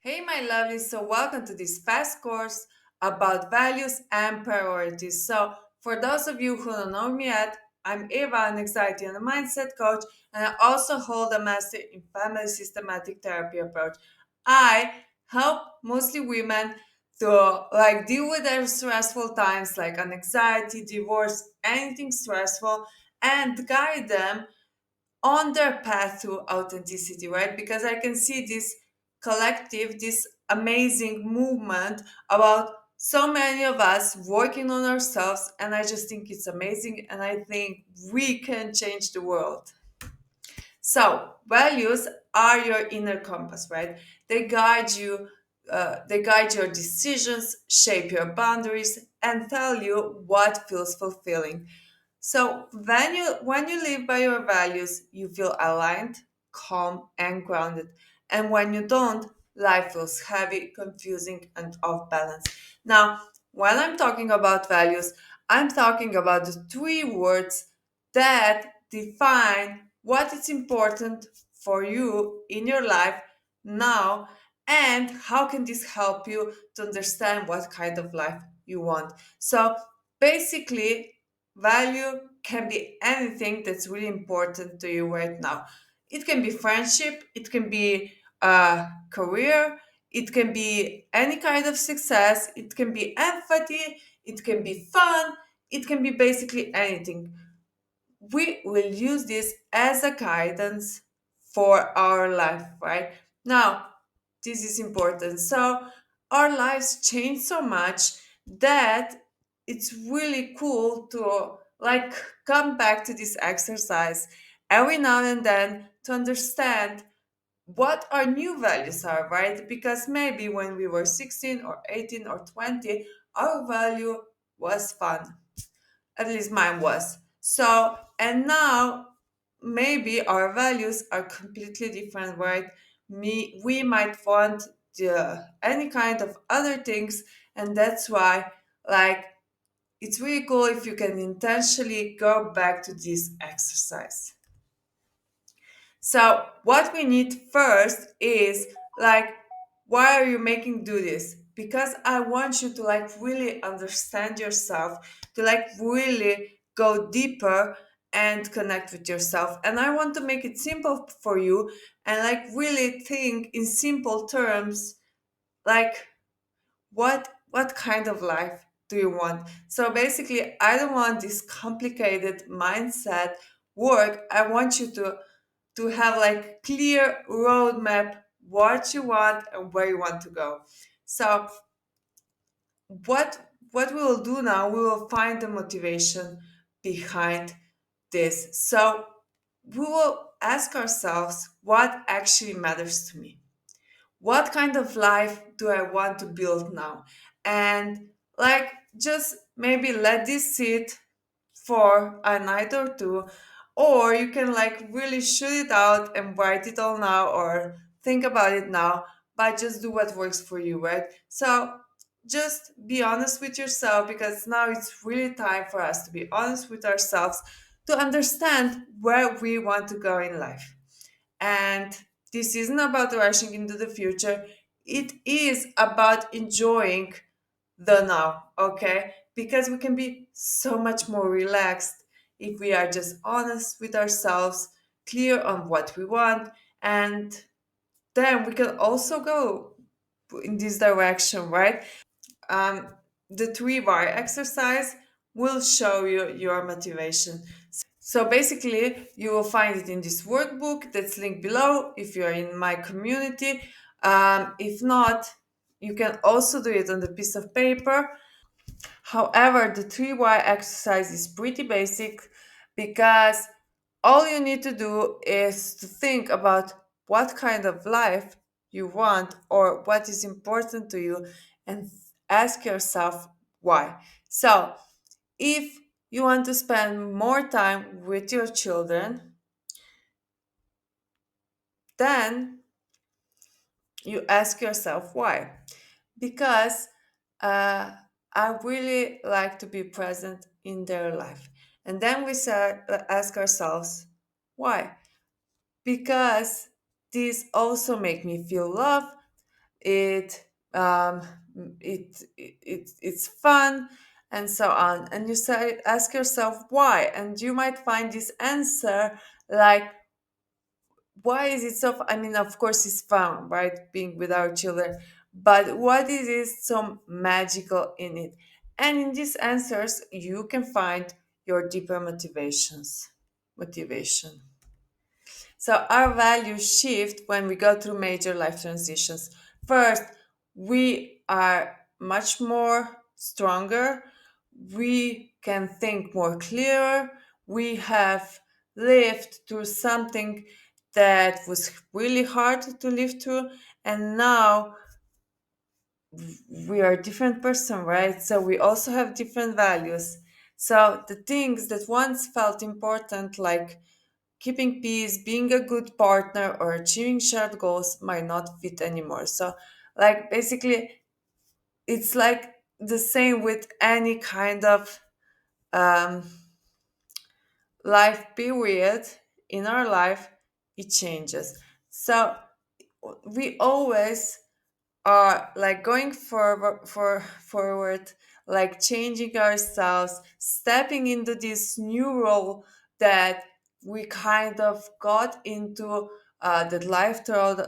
Hey, my lovely. So, welcome to this fast course about values and priorities. So, for those of you who don't know me yet, I'm Eva, an anxiety and a mindset coach, and I also hold a master in family systematic therapy approach. I help mostly women to deal with their stressful times like anxiety, divorce, anything stressful, and guide them on their path to authenticity, right? Because I can see this collective, this amazing movement about so many of us working on ourselves. And I just think it's amazing. And I think we can change the world. So, values are your inner compass, right? They guide you, they guide your decisions, shape your boundaries, and tell you what feels fulfilling. So when you live by your values, you feel aligned, calm, and grounded. And when you don't, life feels heavy, confusing, and off balance. Now, when I'm talking about values, I'm talking about the three words that define what is important for you in your life now and how can this help you to understand what kind of life you want. So basically, value can be anything that's really important to you right now. It can be friendship, it can be a career, it can be any kind of success, it can be empathy, it can be fun, it can be basically anything. We will use this as a guidance for our life, right? Now, this is important. So, our lives change so much that it's really cool to come back to this exercise every now and then to understand what our new values are, right? Because maybe when we were 16 or 18 or 20, our value was fun, at least mine was. So, and now maybe our values are completely different, right? We might want any kind of other things, and that's why, like, it's really cool if you can intentionally go back to this exercise. So what we need first is why are you making do this? Because I want you to really understand yourself, to really go deeper and connect with yourself. And I want to make it simple for you and really think in simple terms, like what kind of life do you want? So basically, I don't want this complicated mindset work. I want you to have clear roadmap what you want and where you want to go. So what we will do now, we will find the motivation behind this. So we will ask ourselves what actually matters to me. What kind of life do I want to build now? And just maybe let this sit for a night or two, or you can really shoot it out and write it all now or think about it now, but just do what works for you, right? So just be honest with yourself, because now it's really time for us to be honest with ourselves to understand where we want to go in life. And this isn't about rushing into the future, it is about enjoying the now, okay? Because we can be so much more relaxed if we are just honest with ourselves, clear on what we want, and then we can also go in this direction, right? Um, the three bar exercise will show you your motivation. So basically, you will find it in this workbook that's linked below if you're in my community. If not, you can also do it on the piece of paper. However, the 3Y exercise is pretty basic because all you need to do is to think about what kind of life you want or what is important to you and ask yourself why. So, if you want to spend more time with your children, then you ask yourself why. Because uh, I really like to be present in their life. And then we ask ourselves why. Because these also make me feel love. it it's fun, and so on. And you say, ask yourself why, and you might find this answer like, why is it so I mean, of course it's fun, right, being with our children, but what is it so magical in it? And in these answers you can find your deeper motivation. So our values shift when we go through major life transitions. First, we are much more stronger. We can think more clearer. We have lived through something that was really hard to live through, and now we are a different person, right? So we also have different values. So the things that once felt important, like keeping peace, being a good partner, or achieving shared goals, might not fit anymore. So, like, basically, it's like the same with any kind of um, life period in our life, it changes. So, we always are like going forward, like changing ourselves, stepping into this new role that we kind of got into, that life throw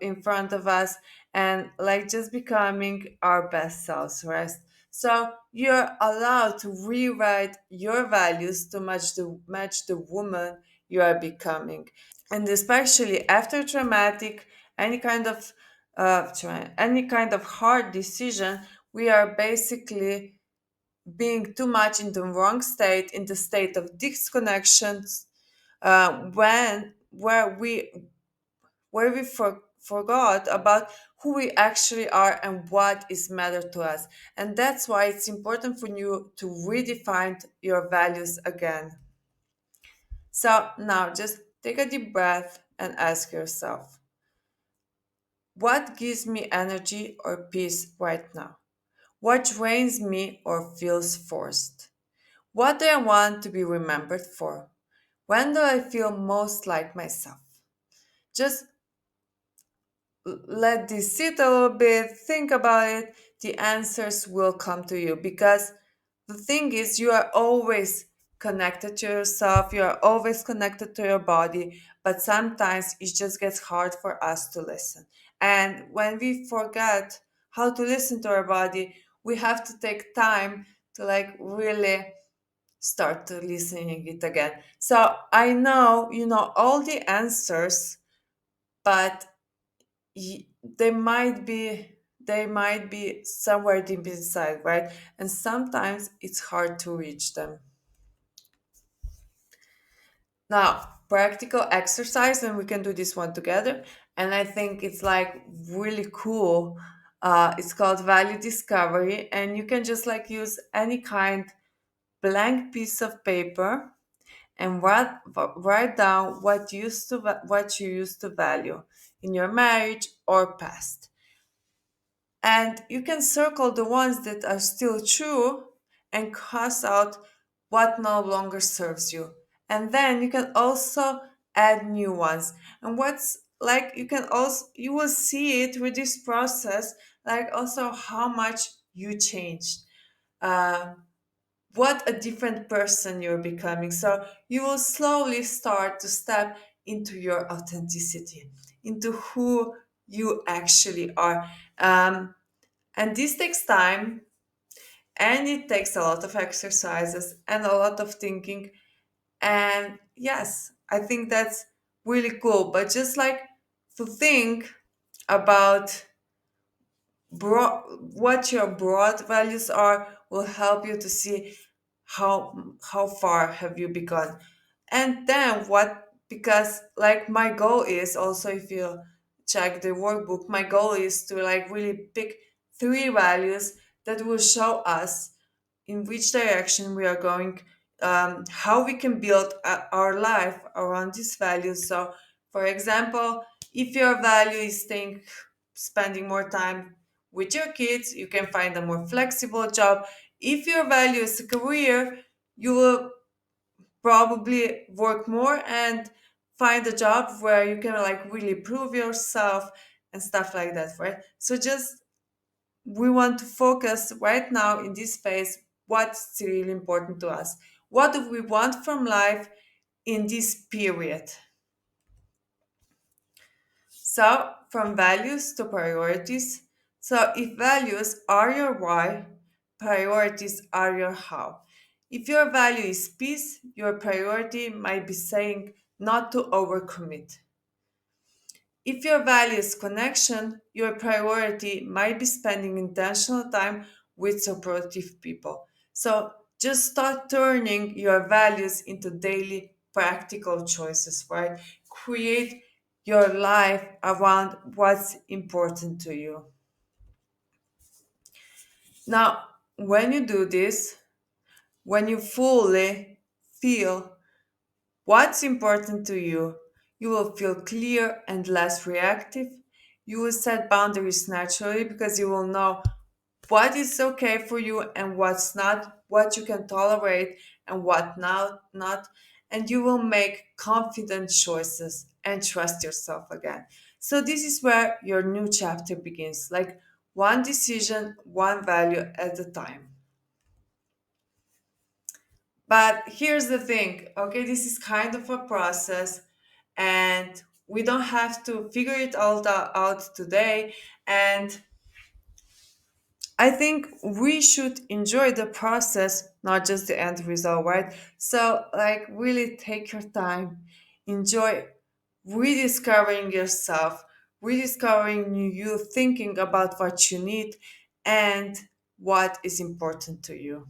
in front of us, and like just becoming our best selves, right? So you're allowed to rewrite your values to match the woman you are becoming. And especially after traumatic, any kind of any kind of hard decision, we are basically being too much in the wrong state, in the state of disconnections, when where we forgot about who we actually are and what is matter to us. And that's why it's important for you to redefine your values again. So now just take a deep breath and ask yourself, what gives me energy or peace right now? What drains me or feels forced? What do I want to be remembered for? When do I feel most like myself? Just let this sit a little bit, think about it. The answers will come to you, because the thing is, you are always connected to yourself, you are always connected to your body, but sometimes it just gets hard for us to listen. And when we forget how to listen to our body, we have to take time to like really start to listening it again. So I know you know all the answers, but they might be somewhere deep inside, right? And sometimes it's hard to reach them. Now, practical exercise, and we can do this one together. And I think it's like really cool. It's called value discovery, and you can just like use any kind blank piece of paper and write down what you used to value in your marriage or past. And you can circle the ones that are still true and cross out what no longer serves you. And then you can also add new ones. And what's like, you will see it with this process, like also how much you changed. Uh, what a different person you're becoming. So you will slowly start to step into your authenticity, into who you actually are. And this takes time, and it takes a lot of exercises and a lot of thinking. And yes, I think that's really cool. But just like to think about what your broad values are will help you to see how far have you begun. And then what, because like my goal is also, if you check the workbook, my goal is to like really pick three values that will show us in which direction we are going, how we can build our life around these values. So for example, if your value is spending more time with your kids, you can find a more flexible job. If your value is a career, you will probably work more and find a job where you can like really prove yourself and stuff like that, right? So just we want to focus right now in this phase what's really important to us. What do we want from life in this period? So, from values to priorities. So, if values are your why, priorities are your how. If your value is peace, your priority might be saying not to overcommit. If your value is connection, your priority might be spending intentional time with supportive people. So just start turning your values into daily practical choices, right? Create your life around what's important to you. Now, when you do this, when you fully feel what's important to you, you will feel clear and less reactive. You will set boundaries naturally because you will know what is okay for you and what's not, what you can tolerate and what not, and you will make confident choices and trust yourself again. So this is where your new chapter begins, like one decision, one value at a time. But here's the thing, okay, this is kind of a process, and we don't have to figure it all out today. And I think we should enjoy the process, not just the end result, right? So, like, really take your time, enjoy rediscovering yourself, rediscovering you, thinking about what you need and what is important to you.